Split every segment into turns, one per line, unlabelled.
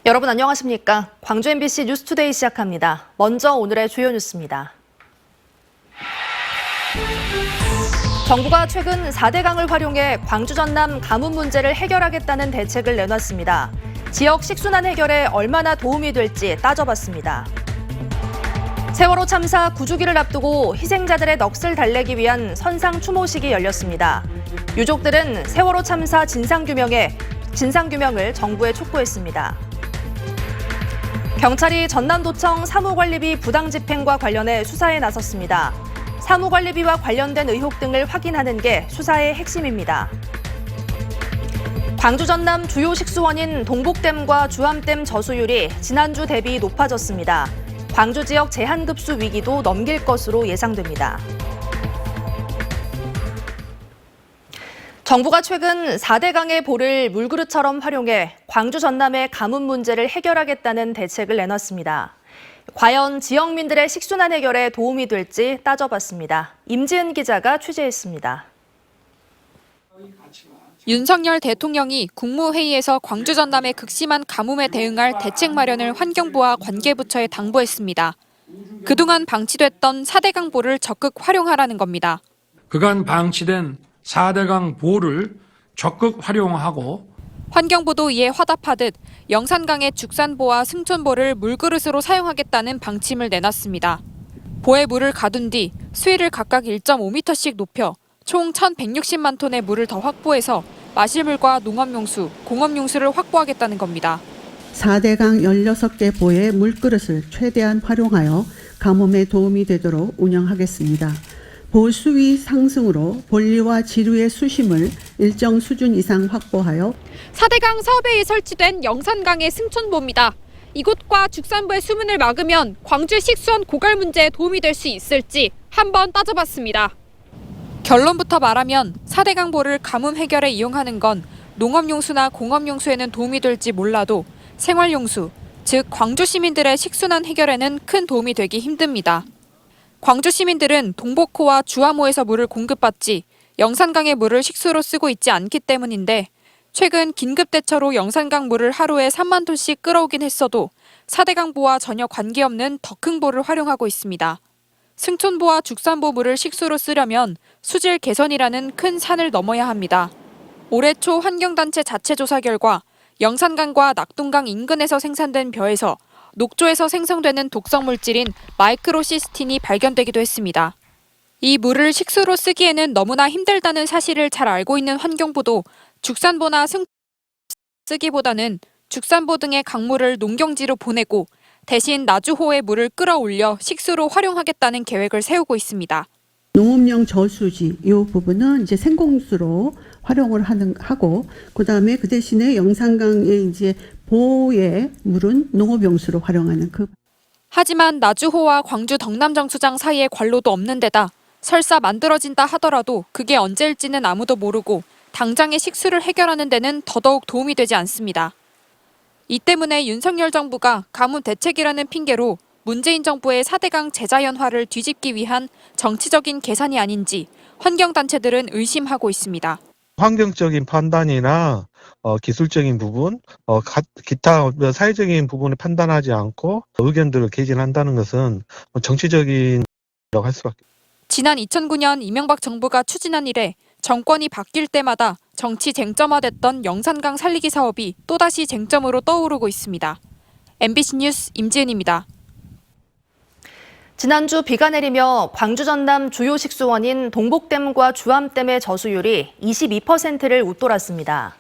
여러분 안녕하십니까? 광주 MBC 뉴스투데이 시작합니다. 먼저 오늘의 주요 뉴스입니다. 정부가 최근 4대강을 활용해 광주 전남 가뭄 문제를 해결하겠다는 대책을 내놨습니다. 지역 식순환 해결에 얼마나 도움이 될지 따져봤습니다. 세월호 참사 9주기를 앞두고 희생자들의 넋을 달래기 위한 선상 추모식이 열렸습니다. 유족들은 세월호 참사 진상규명을 정부에 촉구했습니다. 경찰이 전남도청 사무관리비 부당 집행과 관련해 수사에 나섰습니다. 사무관리비와 관련된 의혹 등을 확인하는 게 수사의 핵심입니다. 광주 전남 주요 식수원인 동복댐과 주암댐 저수율이 지난주 대비 높아졌습니다. 광주 지역 제한급수 위기도 넘길 것으로 예상됩니다. 정부가 최근 4대강의 보를 물그릇처럼 활용해 광주 전남의 가뭄 문제를 해결하겠다는 대책을 내놨습니다. 과연 지역민들의 식순환 해결에 도움이 될지 따져봤습니다. 임지은 기자가 취재했습니다.
윤석열 대통령이 국무회의에서 광주 전남의 극심한 가뭄에 대응할 대책 마련을 환경부와 관계부처에 당부했습니다. 그동안 방치됐던 4대강 보를 적극 활용하라는 겁니다.
그간 방치된 4대강 보를 적극 활용하고
환경부도 이에 화답하듯 영산강의 죽산보와 승촌보를 물그릇으로 사용하겠다는 방침을 내놨습니다. 보에 물을 가둔 뒤 수위를 각각 1.5m씩 높여 총 1,160만 톤의 물을 더 확보해서 마실물과 농업용수, 공업용수를 확보하겠다는 겁니다.
4대강 16개 보의 물그릇을 최대한 활용하여 가뭄에 도움이 되도록 운영하겠습니다. 보 수위 상승으로 본리와 지류의 수심을 일정 수준 이상 확보하여
4대강 사업회에 설치된 영산강의 승촌보입니다. 이곳과 죽산보의 수문을 막으면 광주 식수원 고갈 문제에 도움이 될 수 있을지 한번 따져봤습니다. 결론부터 말하면 4대강 보를 가뭄 해결에 이용하는 건 농업용수나 공업용수에는 도움이 될지 몰라도 생활용수, 즉 광주 시민들의 식순환 해결에는 큰 도움이 되기 힘듭니다. 광주 시민들은 동복호와 주암호에서 물을 공급받지 영산강의 물을 식수로 쓰고 있지 않기 때문인데 최근 긴급대처로 영산강 물을 하루에 3만 톤씩 끌어오긴 했어도 4대강보와 전혀 관계없는 더 큰 보를 활용하고 있습니다. 승촌보와 죽산보 물을 식수로 쓰려면 수질 개선이라는 큰 산을 넘어야 합니다. 올해 초 환경단체 자체 조사 결과 영산강과 낙동강 인근에서 생산된 벼에서 녹조에서 생성되는 독성 물질인 마이크로시스틴이 발견되기도 했습니다. 이 물을 식수로 쓰기에는 너무나 힘들다는 사실을 잘 알고 있는 환경부도 죽산보나 쓰기보다는 죽산보 등의 강물을 농경지로 보내고 대신 나주호의 물을 끌어올려 식수로 활용하겠다는 계획을 세우고 있습니다.
농업용 저수지 이 부분은 이제 생공수로 활용을 하고 그다음에 그 대신에 영산강의 이제 보의 물은 농업용수로 활용하는 그.
하지만 나주호와 광주 덕남정수장 사이에 관로도 없는 데다 설사 만들어진다 하더라도 그게 언제일지는 아무도 모르고 당장의 식수를 해결하는 데는 더더욱 도움이 되지 않습니다. 이 때문에 윤석열 정부가 가뭄 대책이라는 핑계로 문재인 정부의 4대강 재자연화를 뒤집기 위한 정치적인 계산이 아닌지 환경단체들은 의심하고 있습니다.
환경적인 판단이나 기술적인 부분, 기타 사회적인 부분을 판단하지 않고 의견들을 개진한다는 것은 정치적인 할 수밖에.
지난 2009년 이명박 정부가 추진한 이래 정권이 바뀔 때마다 정치 쟁점화됐던 영산강 살리기 사업이 또다시 쟁점으로 떠오르고 있습니다. MBC 뉴스 임지은입니다.
지난주 비가 내리며 광주 전남 주요 식수원인 동복댐과 주암댐의 저수율이 22%를 웃돌았습니다.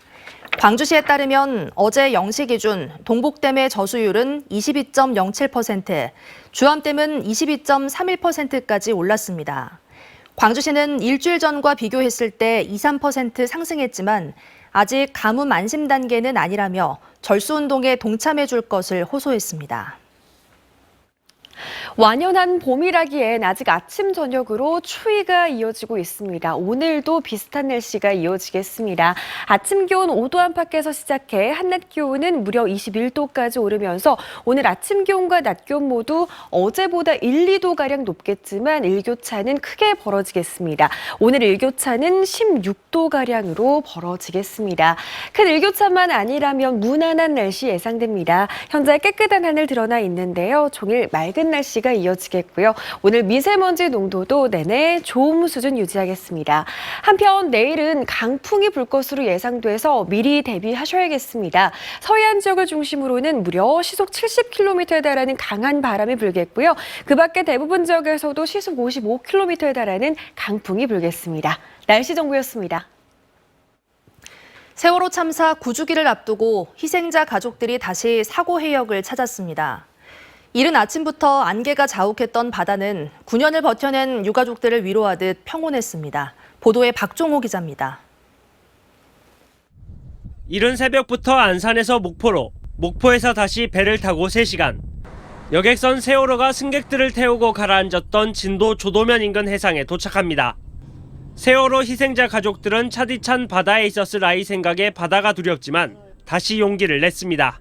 광주시에 따르면 어제 0시 기준 동복댐의 저수율은 22.07%, 주암댐은 22.31%까지 올랐습니다. 광주시는 일주일 전과 비교했을 때 2, 3% 상승했지만 아직 가뭄 안심 단계는 아니라며 절수운동에 동참해 줄 것을 호소했습니다.
완연한 봄이라기엔 아직 아침 저녁으로 추위가 이어지고 있습니다. 오늘도 비슷한 날씨가 이어지겠습니다. 아침 기온 5도 안팎에서 시작해 한낮 기온은 무려 21도까지 오르면서 오늘 아침 기온과 낮 기온 모두 어제보다 1, 2도가량 높겠지만 일교차는 크게 벌어지겠습니다. 오늘 일교차는 16도가량으로 벌어지겠습니다. 큰 일교차만 아니라면 무난한 날씨 예상됩니다. 현재 깨끗한 하늘 드러나 있는데요. 종일 맑은 날씨가 이어지겠고요. 오늘 미세먼지 농도도 내내 좋음 수준 유지하겠습니다. 한편 내일은 강풍이 불 것으로 예상돼서 미리 대비하셔야겠습니다. 서해안 지역을 중심으로는 무려 시속 70km에 달하는 강한 바람이 불겠고요. 그 밖에 대부분 지역에서도 시속 55km에 달하는 강풍이 불겠습니다. 날씨 정보였습니다.
세월호 참사 9주기를 앞두고 희생자 가족들이 다시 사고 해역을 찾았습니다. 이른 아침부터 안개가 자욱했던 바다는 9년을 버텨낸 유가족들을 위로하듯 평온했습니다. 보도에 박종호 기자입니다.
이른 새벽부터 안산에서 목포로, 목포에서 다시 배를 타고 3시간. 여객선 세월호가 승객들을 태우고 가라앉았던 진도 조도면 인근 해상에 도착합니다. 세월호 희생자 가족들은 차디찬 바다에 있었을 아이 생각에 바다가 두렵지만 다시 용기를 냈습니다.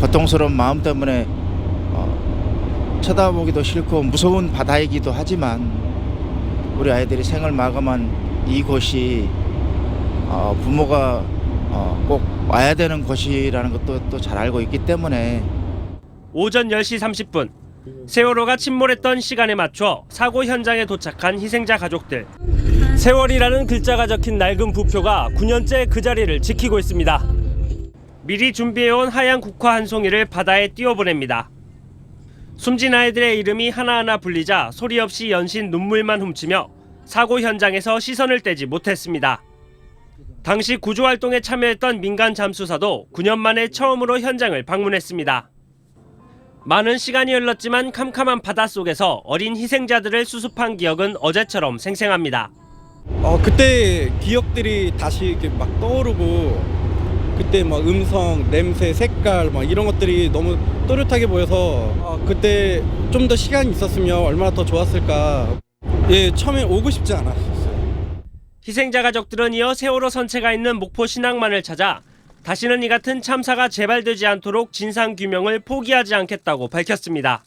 고통스러운 마음 때문에 쳐다보기도 싫고 무서운 바다이기도 하지만 우리 아이들이 생을 마감한 이곳이 부모가 꼭 와야 되는 곳이라는 것도 또 잘 알고 있기 때문에
오전 10시 30분 세월호가 침몰했던 시간에 맞춰 사고 현장에 도착한 희생자 가족들. 세월이라는 글자가 적힌 낡은 부표가 9년째 그 자리를 지키고 있습니다. 미리 준비해온 하얀 국화 한 송이를 바다에 띄워보냅니다. 숨진 아이들의 이름이 하나하나 불리자 소리 없이 연신 눈물만 훔치며 사고 현장에서 시선을 떼지 못했습니다. 당시 구조활동에 참여했던 민간 잠수사도 9년 만에 처음으로 현장을 방문했습니다. 많은 시간이 흘렀지만 캄캄한 바닷속에서 어린 희생자들을 수습한 기억은 어제처럼 생생합니다.
그때 기억들이 다시 이렇게 막 떠오르고 그때 막 음성, 냄새, 색깔 막 이런 것들이 너무 또렷하게 보여서 그때 좀 더 시간이 있었으면 얼마나 더 좋았을까. 예, 처음에 오고 싶지 않았었어요.
희생자 가족들은 이어 세월호 선체가 있는 목포 신항만을 찾아 다시는 이 같은 참사가 재발되지 않도록 진상규명을 포기하지 않겠다고 밝혔습니다.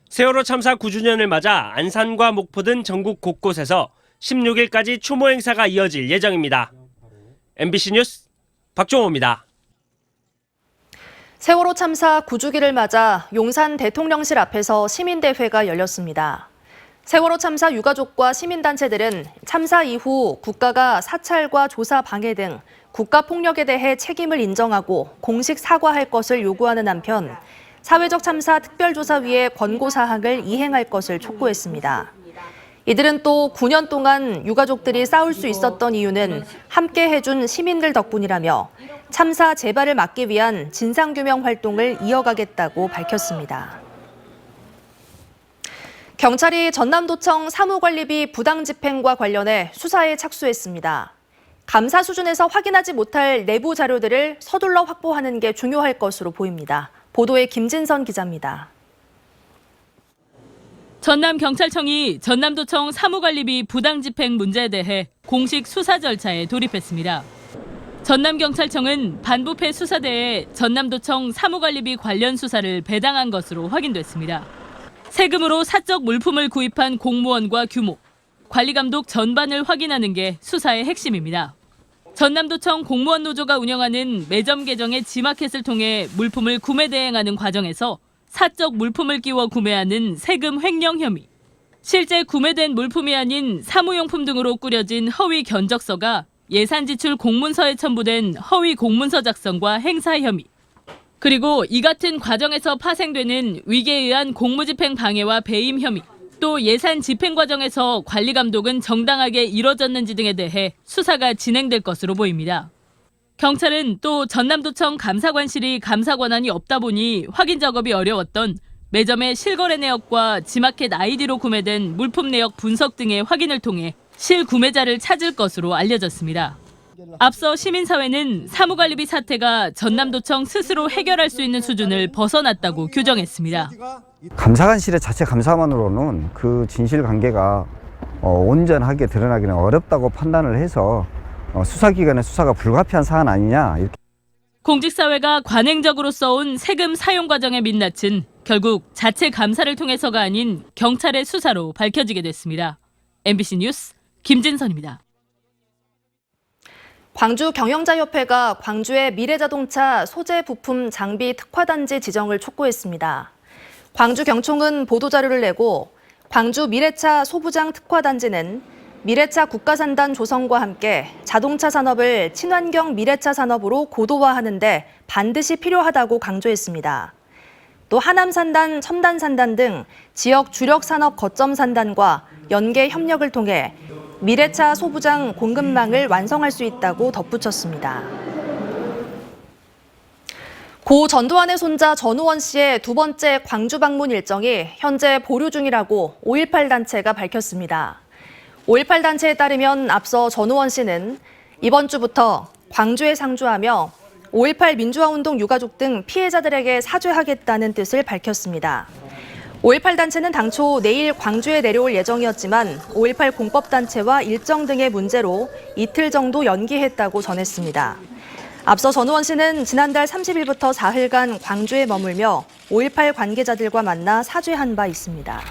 세월호 참사 9주년을 맞아 안산과 목포 등 전국 곳곳에서 16일까지 추모 행사가 이어질 예정입니다. MBC 뉴스 박종호입니다.
세월호 참사 9주기를 맞아 용산 대통령실 앞에서 시민대회가 열렸습니다. 세월호 참사 유가족과 시민단체들은 참사 이후 국가가 사찰과 조사 방해 등 국가폭력에 대해 책임을 인정하고 공식 사과할 것을 요구하는 한편 사회적 참사 특별조사위의 권고사항을 이행할 것을 촉구했습니다. 이들은 또 9년 동안 유가족들이 싸울 수 있었던 이유는 함께 해준 시민들 덕분이라며 참사 재발을 막기 위한 진상규명 활동을 이어가겠다고 밝혔습니다. 경찰이 전남도청 사무관리비 부당 집행과 관련해 수사에 착수했습니다. 감사 수준에서 확인하지 못할 내부 자료들을 서둘러 확보하는 게 중요할 것으로 보입니다. 보도에 김진선 기자입니다.
전남경찰청이 전남도청 사무관리비 부당집행 문제에 대해 공식 수사 절차에 돌입했습니다. 전남경찰청은 반부패 수사대에 전남도청 사무관리비 관련 수사를 배당한 것으로 확인됐습니다. 세금으로 사적 물품을 구입한 공무원과 규모, 관리감독 전반을 확인하는 게 수사의 핵심입니다. 전남도청 공무원 노조가 운영하는 매점 계정의 지마켓을 통해 물품을 구매 대행하는 과정에서 사적 물품을 끼워 구매하는 세금 횡령 혐의, 실제 구매된 물품이 아닌 사무용품 등으로 꾸려진 허위 견적서가 예산 지출 공문서에 첨부된 허위 공문서 작성과 행사 혐의, 그리고 이 같은 과정에서 파생되는 위계에 의한 공무집행 방해와 배임 혐의, 또 예산 집행 과정에서 관리 감독은 정당하게 이뤄졌는지 등에 대해 수사가 진행될 것으로 보입니다. 경찰은 또 전남도청 감사관실이 감사 권한이 없다 보니 확인 작업이 어려웠던 매점의 실거래 내역과 지마켓 아이디로 구매된 물품 내역 분석 등의 확인을 통해 실구매자를 찾을 것으로 알려졌습니다. 앞서 시민사회는 사무관리비 사태가 전남도청 스스로 해결할 수 있는 수준을 벗어났다고 규정했습니다.
감사관실의 자체 감사만으로는 그 진실관계가 온전하게 드러나기는 어렵다고 판단을 해서 수사기관의 수사가 불가피한 사안 아니냐 이렇게.
공직사회가 관행적으로 써온 세금 사용 과정의 민낯은 결국 자체 감사를 통해서가 아닌 경찰의 수사로 밝혀지게 됐습니다. MBC 뉴스 김진선입니다.
광주 경영자협회가 광주의 미래자동차 소재 부품 장비 특화단지 지정을 촉구했습니다. 광주경총은 보도자료를 내고 광주 미래차 소부장 특화단지는 미래차 국가산단 조성과 함께 자동차 산업을 친환경 미래차 산업으로 고도화하는 데 반드시 필요하다고 강조했습니다. 또 하남산단, 첨단산단 등 지역 주력 산업 거점 산단과 연계 협력을 통해 미래차 소부장 공급망을 완성할 수 있다고 덧붙였습니다. 고 전두환의 손자 전우원 씨의 두 번째 광주 방문 일정이 현재 보류 중이라고 5.18 단체가 밝혔습니다. 5.18 단체에 따르면 앞서 전우원 씨는 이번 주부터 광주에 상주하며 5.18 민주화운동 유가족 등 피해자들에게 사죄하겠다는 뜻을 밝혔습니다. 5.18 단체는 당초 내일 광주에 내려올 예정이었지만 5.18 공법단체와 일정 등의 문제로 이틀 정도 연기했다고 전했습니다. 앞서 전우원 씨는 지난달 30일부터 사흘간 광주에 머물며 5.18 관계자들과 만나 사죄한 바 있습니다.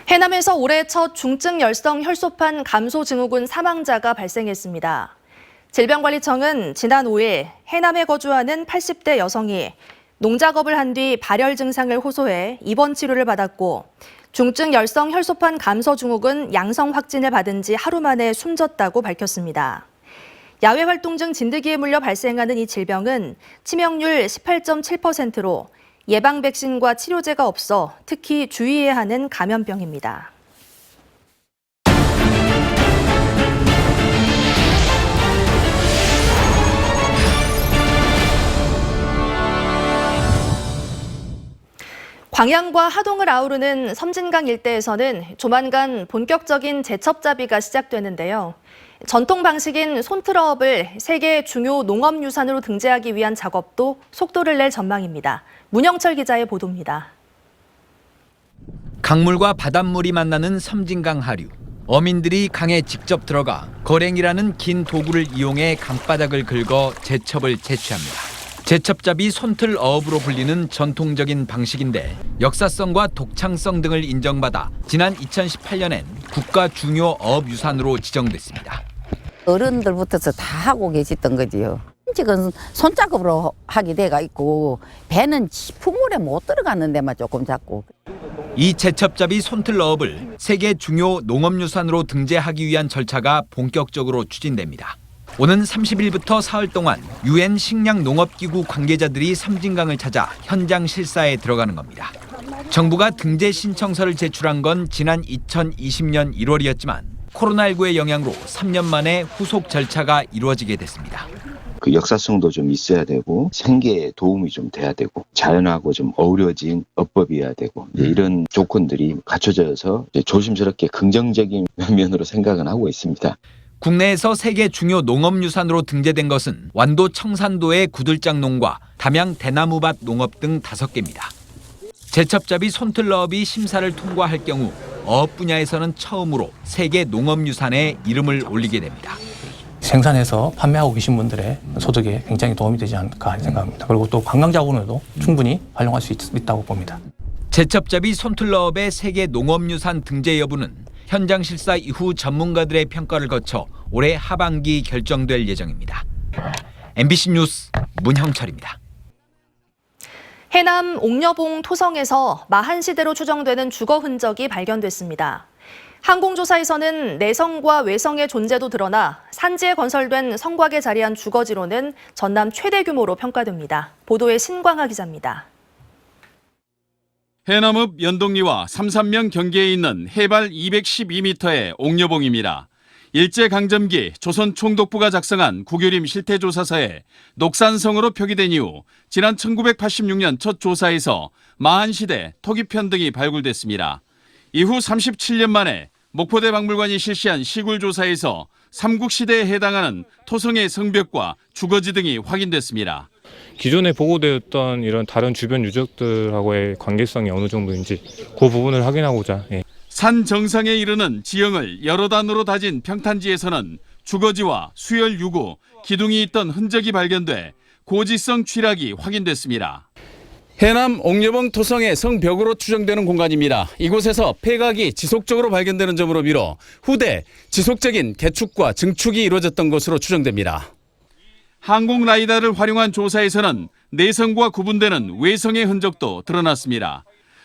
해남에서 올해 첫 중증 열성 혈소판 감소 증후군 사망자가 발생했습니다. 질병관리청은 지난 5일 해남에 거주하는 80대 여성이 농작업을 한 뒤 발열 증상을 호소해 입원 치료를 받았고 중증 열성 혈소판 감소 증후군 양성 확진을 받은 지 하루 만에 숨졌다고 밝혔습니다. 야외 활동 중 진드기에 물려 발생하는 이 질병은 치명률 18.7%로 예방 백신과 치료제가 없어 특히 주의해야 하는 감염병입니다. 광양과 하동을 아우르는 섬진강 일대에서는 조만간 본격적인 제첩잡이가 시작되는데요. 전통 방식인 손트러업을 세계 중요 농업유산으로 등재하기 위한 작업도 속도를 낼 전망입니다. 문영철 기자의 보도입니다.
강물과 바닷물이 만나는 섬진강 하류. 어민들이 강에 직접 들어가 거랭이라는 긴 도구를 이용해 강바닥을 긁어 제첩을 채취합니다. 제첩잡이 손틀어업으로 불리는 전통적인 방식인데 역사성과 독창성 등을 인정받아 지난 2018년엔 국가 중요 어업유산으로 지정됐습니다.
어른들부터서 다 하고 계셨던 거지요. 지금 손작업으로 하게 돼가 있고 배는 풍물에 못 들어가는 데만 조금 잡고.
이 제첩잡이 손틀어업을 세계 중요 농업유산으로 등재하기 위한 절차가 본격적으로 추진됩니다. 오는 30일부터 사흘 동안 UN 식량농업기구 관계자들이 섬진강을 찾아 현장 실사에 들어가는 겁니다. 정부가 등재 신청서를 제출한 건 지난 2020년 1월이었지만 코로나19의 영향으로 3년 만에 후속 절차가 이루어지게 됐습니다.
그 역사성도 좀 있어야 되고 생계에 도움이 좀 돼야 되고 자연하고 좀 어우러진 어법이어야 되고 이런 조건들이 갖춰져서 조심스럽게 긍정적인 면으로 생각은 하고 있습니다.
국내에서 세계 중요 농업유산으로 등재된 것은 완도 청산도의 구들장농과 담양 대나무밭 농업 등 5개입니다. 제첩잡이 손틀러업이 심사를 통과할 경우 어업 분야에서는 처음으로 세계 농업유산에 이름을 올리게 됩니다.
생산해서 판매하고 계신 분들의 소득에 굉장히 도움이 되지 않을까 생각합니다. 그리고 또 관광자원으로도 충분히 활용할 수 있다고 봅니다.
제첩잡이 손틀러업의 세계 농업유산 등재 여부는 현장 실사 이후 전문가들의 평가를 거쳐 올해 하반기 결정될 예정입니다. MBC 뉴스 문형철입니다.
해남 옥녀봉 토성에서 마한시대로 추정되는 주거 흔적이 발견됐습니다. 항공조사에서는 내성과 외성의 존재도 드러나 산지에 건설된 성곽에 자리한 주거지로는 전남 최대 규모로 평가됩니다. 보도에 신광하 기자입니다.
해남읍 연동리와 삼산면 경계에 있는 해발 212m의 옥녀봉입니다. 일제강점기 조선 총독부가 작성한 국유림 실태조사서에 녹산성으로 표기된 이후 지난 1986년 첫 조사에서 마한시대, 토기편 등이 발굴됐습니다. 이후 37년 만에 목포대 박물관이 실시한 시굴조사에서 삼국시대에 해당하는 토성의 성벽과 주거지 등이 확인됐습니다.
기존에 보고되었던 이런 다른 주변 유적들하고의 관계성이 어느 정도인지 그 부분을 확인하고자.
산 정상에 이르는 지형을 여러 단으로 다진 평탄지에서는 주거지와 수열 유구, 기둥이 있던 흔적이 발견돼 고지성 취락이 확인됐습니다. 해남 옥녀봉 토성의 성벽으로 추정되는 공간입니다. 이곳에서 폐각이 지속적으로 발견되는 점으로 미뤄 후대 지속적인 개축과 증축이 이루어졌던 것으로 추정됩니다. 항공 라이다를 활용한 조사에서는 내성과 구분되는 외성의 흔적도 드러났습니다.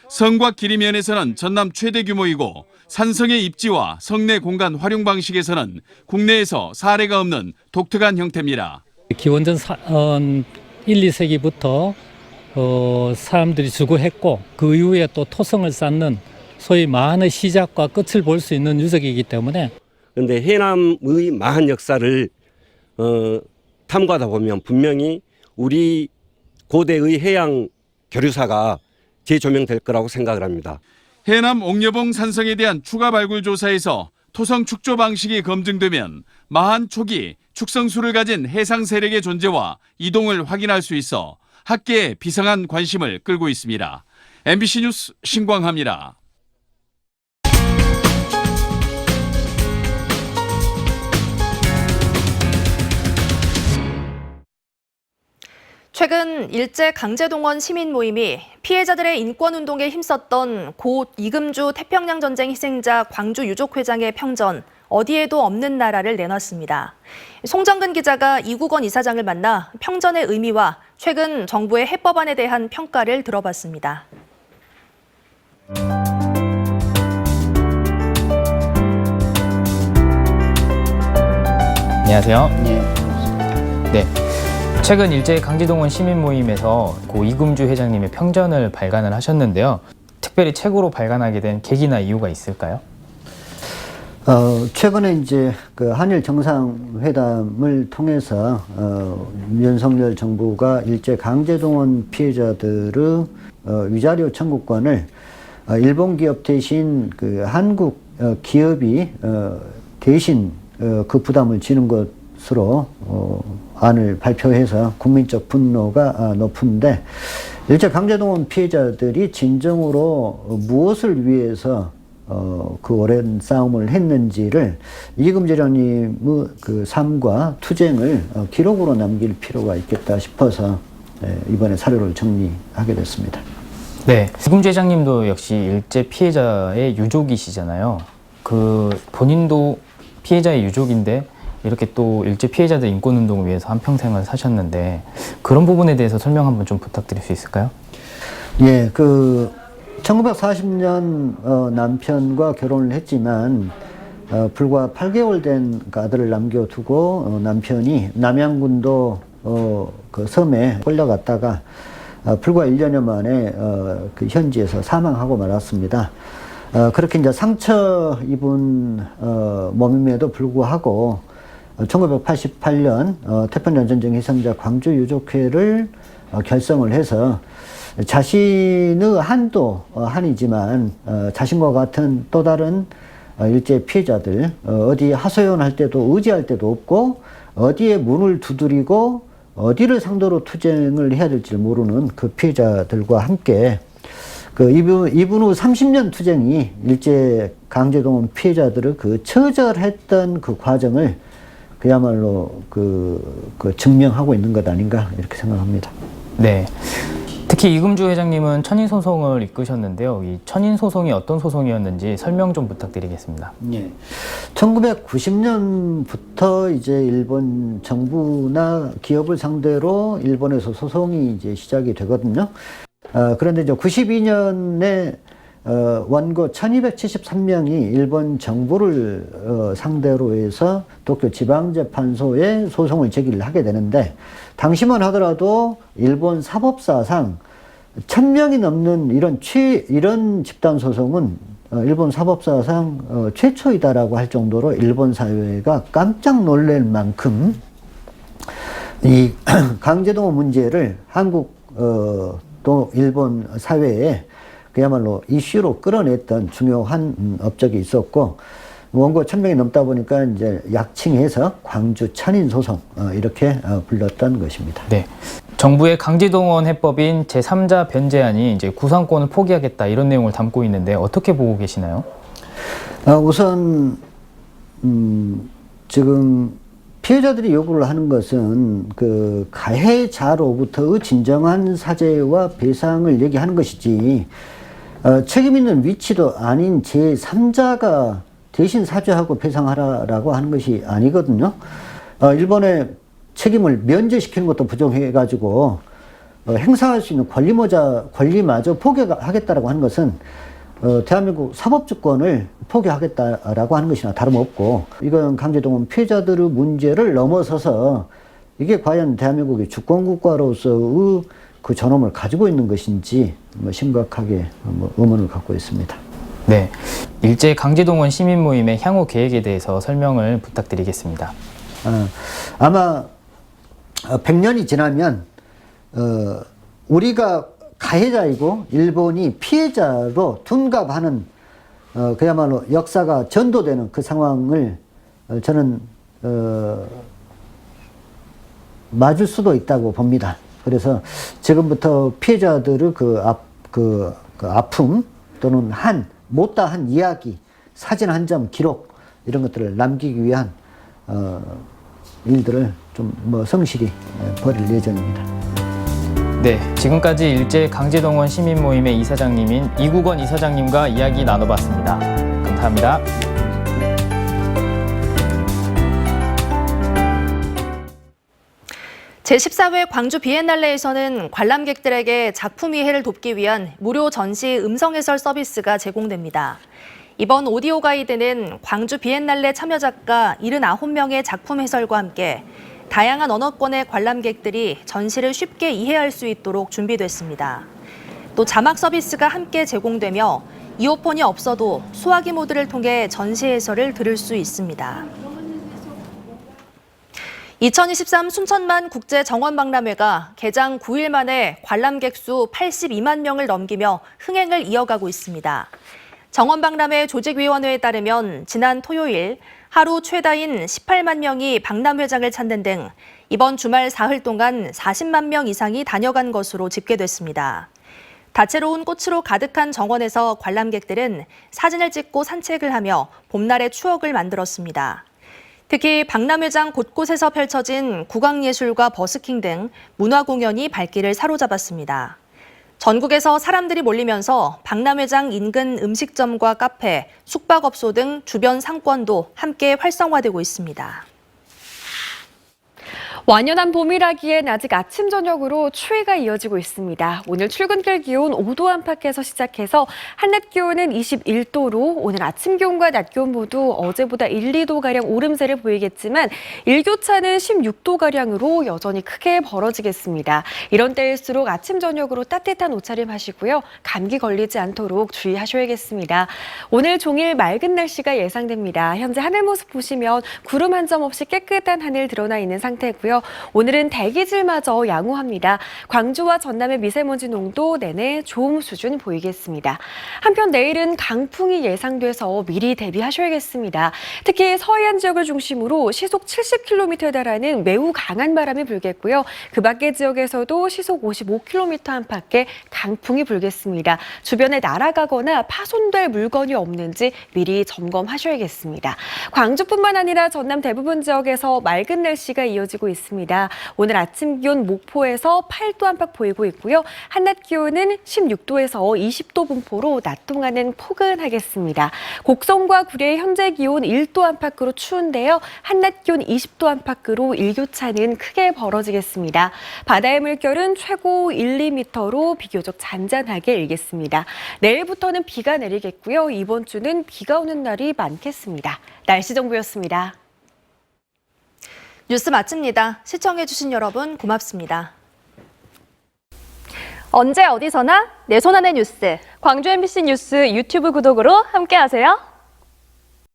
성과 길이 면에서는 전남 최대 규모이고 산성의 입지와 성내 공간 활용 방식에서는 국내에서 사례가 없는 독특한 형태입니다.
기원전 1, 2세기부터 사람들이 주거했고 그 이후에 또 토성을 쌓는 소위 마한의 시작과 끝을 볼 수 있는 유적이기 때문에
그런데 해남의 마한 역사를 탐구하다 보면 분명히 우리 고대의 해양 교류사가 재조명될 거라고 생각을 합니다.
해남 옥녀봉 산성에 대한 추가 발굴 조사에서 토성 축조 방식이 검증되면 마한 초기 축성수를 가진 해상 세력의 존재와 이동을 확인할 수 있어 학계에 비상한 관심을 끌고 있습니다. MBC 뉴스 신광하입니다.
최근 일제 강제동원 시민 모임이 피해자들의 인권운동에 힘썼던 고 이금주 태평양 전쟁 희생자 광주 유족회장의 평전 어디에도 없는 나라를 내놨습니다. 송정근 기자가 이국원 이사장을 만나 평전의 의미와 최근 정부의 해법안에 대한 평가를 들어봤습니다.
안녕하세요. 네. 최근 일제 강제동원 시민 모임에서 고 이금주 회장님의 평전을 발간을 하셨는데요. 특별히 책으로 발간하게 된 계기나 이유가 있을까요?
최근에 이제 그 한일 정상회담을 통해서 윤석열 정부가 일제 강제동원 피해자들의 위자료 청구권을 일본 기업 대신 그 한국 기업이 대신 그 부담을 지는 것으로 안을 발표해서 국민적 분노가 높은데 일제 강제동원 피해자들이 진정으로 무엇을 위해서 그 오랜 싸움을 했는지를 이금주 회장님의 그 삶과 투쟁을 기록으로 남길 필요가 있겠다 싶어서 이번에 사료를 정리하게 됐습니다.
네, 이금주 회장님도 역시 일제 피해자의 유족이시잖아요. 그 본인도 피해자의 유족인데 이렇게 또 일제 피해자들 인권운동을 위해서 한평생을 사셨는데 그런 부분에 대해서 설명 한번 좀 부탁드릴 수 있을까요?
예, 1940년 남편과 결혼을 했지만 불과 8개월 된 아들을 남겨두고 남편이 남양군도 그 섬에 끌려갔다가 불과 1년여 만에 그 현지에서 사망하고 말았습니다. 그렇게 이제 상처 입은 몸임에도 불구하고 1988년 태평양 전쟁 희생자 광주 유족회를 결성을 해서 자신의 한도 한이지만 자신과 같은 또 다른 일제 피해자들 어디 하소연할 때도 의지할 때도 없고 어디에 문을 두드리고 어디를 상대로 투쟁을 해야 될지 모르는 그 피해자들과 함께 그 이분의 30년 투쟁이 일제 강제동원 피해자들의 그 처절했던 그 과정을 그야말로 그 증명하고 있는 것 아닌가 이렇게 생각합니다.
네. 특히 이금주 회장님은 천인소송을 이끄셨는데요. 이 천인소송이 어떤 소송이었는지 설명 좀 부탁드리겠습니다.
예. 1990년부터 이제 일본 정부나 기업을 상대로 일본에서 소송이 이제 시작이 되거든요. 그런데 이제 92년에 원고 1273명이 일본 정부를 상대로 해서 도쿄 지방재판소에 소송을 제기를 하게 되는데 당시만 하더라도 일본 사법사상 1000명이 넘는 이런 집단 소송은 일본 사법사상 최초이다라고 할 정도로 일본 사회가 깜짝 놀랄 만큼 이 강제동원 문제를 한국 또 일본 사회에 그야말로 이슈로 끌어냈던 중요한 업적이 있었고 원고 1000명이 넘다 보니까 이제 약칭해서 광주 천인 소송 이렇게 불렀던 것입니다.
네. 정부의 강제동원 해법인 제3자 변제안이 이제 구상권을 포기하겠다 이런 내용을 담고 있는데 어떻게 보고 계시나요?
우선 지금 피해자들이 요구를 하는 것은 그 가해자로부터의 진정한 사죄와 배상을 얘기하는 것이지 책임 있는 위치도 아닌 제3자가 대신 사죄하고 배상하라라고 하는 것이 아니거든요. 일본의 책임을 면제시키는 것도 부정해가지고 행사할 수 있는 권리마저 포기하겠다라고 하는 것은 대한민국 사법주권을 포기하겠다라고 하는 것이나 다름없고, 이건 강제동원 피해자들의 문제를 넘어서서 이게 과연 대한민국의 주권국가로서의 그 전엄을 가지고 있는 것인지 심각하게 의문을 갖고 있습니다.
네, 일제 강제동원 시민 모임의 향후 계획에 대해서 설명을 부탁드리겠습니다.
아마 100년이 지나면 우리가 가해자이고 일본이 피해자로 둔갑하는 그야말로 역사가 전도되는 그 상황을 저는 맞을 수도 있다고 봅니다. 그래서 지금부터 피해자들의 그 아픔 또는 못다한 이야기, 사진 한 점 기록 이런 것들을 남기기 위한 일들을 좀 성실히 벌일 예정입니다.
네, 지금까지 일제 강제동원 시민 모임의 이사장님인 이국원 이사장님과 이야기 나눠봤습니다. 감사합니다.
제14회 광주 비엔날레에서는 관람객들에게 작품 이해를 돕기 위한 무료 전시 음성 해설 서비스가 제공됩니다. 이번 오디오 가이드는 광주 비엔날레 참여 작가 79명의 작품 해설과 함께 다양한 언어권의 관람객들이 전시를 쉽게 이해할 수 있도록 준비됐습니다. 또 자막 서비스가 함께 제공되며 이어폰이 없어도 소화기 모드를 통해 전시 해설을 들을 수 있습니다. 2023 순천만 국제정원박람회가 개장 9일 만에 관람객 수 82만 명을 넘기며 흥행을 이어가고 있습니다. 정원박람회 조직위원회에 따르면 지난 토요일 하루 최다인 18만 명이 박람회장을 찾는 등 이번 주말 사흘 동안 40만 명 이상이 다녀간 것으로 집계됐습니다. 다채로운 꽃으로 가득한 정원에서 관람객들은 사진을 찍고 산책을 하며 봄날의 추억을 만들었습니다. 특히 박람회장 곳곳에서 펼쳐진 국악예술과 버스킹 등 문화 공연이 발길을 사로잡았습니다. 전국에서 사람들이 몰리면서 박람회장 인근 음식점과 카페, 숙박업소 등 주변 상권도 함께 활성화되고 있습니다.
완연한 봄이라기엔 아직 아침 저녁으로 추위가 이어지고 있습니다. 오늘 출근길 기온 5도 안팎에서 시작해서 한낮 기온은 21도로 오늘 아침 기온과 낮 기온 모두 어제보다 1, 2도가량 오름세를 보이겠지만 일교차는 16도가량으로 여전히 크게 벌어지겠습니다. 이런 때일수록 아침 저녁으로 따뜻한 옷차림 하시고요. 감기 걸리지 않도록 주의하셔야겠습니다. 오늘 종일 맑은 날씨가 예상됩니다. 현재 하늘 모습 보시면 구름 한 점 없이 깨끗한 하늘 드러나 있는 상태고요. 오늘은 대기질마저 양호합니다. 광주와 전남의 미세먼지 농도 내내 좋음 수준 보이겠습니다. 한편 내일은 강풍이 예상돼서 미리 대비하셔야겠습니다. 특히 서해안 지역을 중심으로 시속 70km에 달하는 매우 강한 바람이 불겠고요. 그 밖의 지역에서도 시속 55km 안팎의 강풍이 불겠습니다. 주변에 날아가거나 파손될 물건이 없는지 미리 점검하셔야겠습니다. 광주뿐만 아니라 전남 대부분 지역에서 맑은 날씨가 이어지고 있습니다. 오늘 아침 기온 목포에서 8도 안팎 보이고 있고요. 한낮 기온은 16도에서 20도 분포로 낮 동안은 포근하겠습니다. 곡성과 구례의 현재 기온 1도 안팎으로 추운데요. 한낮 기온 20도 안팎으로 일교차는 크게 벌어지겠습니다. 바다의 물결은 최고 1, 2m로 비교적 잔잔하게 일겠습니다. 내일부터는 비가 내리겠고요. 이번 주는 비가 오는 날이 많겠습니다. 날씨 정보였습니다.
뉴스 마칩니다. 시청해주신 여러분 고맙습니다. 언제 어디서나 내 손 안의 뉴스.
광주 MBC 뉴스 유튜브 구독으로 함께하세요.